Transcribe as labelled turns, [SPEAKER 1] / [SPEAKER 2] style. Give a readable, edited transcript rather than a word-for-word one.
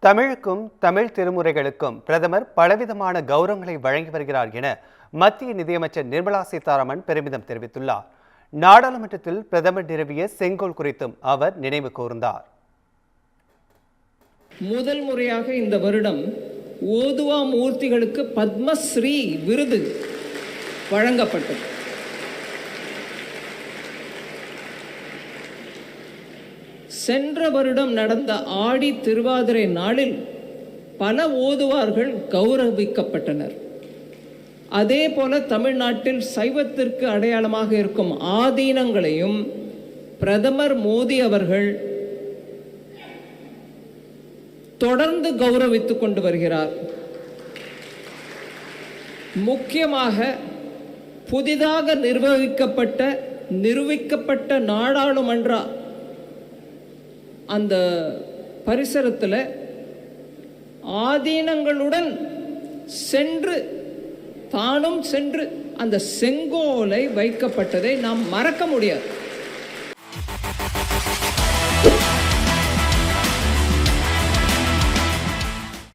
[SPEAKER 1] தமிழுக்கும் தமிழ் திருமுறைகளுக்கும் பிரதமர் பலவிதமான கௌரவங்களை வழங்கி வருகிறார் என மத்திய நிதியமைச்சர் நிர்மலா சீதாராமன் பெருமிதம் தெரிவித்துள்ளார். நாடாளுமன்றத்தில் பிரதமர் நிறுவிய செங்கோல் குறித்தும் அவர் நினைவு கூர்ந்தார்.
[SPEAKER 2] முதல் முறையாக இந்த வருடம் ஓதுவா மூர்த்திகளுக்கு பத்மஸ்ரீ விருது வழங்கப்பட்டது. சென்ற வருடம் நடந்த ஆடி திருவாதிரை நாளில் பல ஓதுவார்கள் கௌரவிக்கப்பட்டனர். அதே போல தமிழ்நாட்டில் சைவத்திற்கு அடையாளமாக இருக்கும் ஆதீனங்களையும் பிரதமர் மோடி அவர்கள் தொடர்ந்து கௌரவித்துக் கொண்டு வருகிறார். முக்கியமாக புதிதாக நிறுவிக்கப்பட்ட நாடாளுமன்ற அந்த பரிசரத்தில் ஆதீனங்களுடன் தானும் சென்று அந்த செங்கோலை வைக்கப்பட்டதை நாம் மறக்க முடியாது.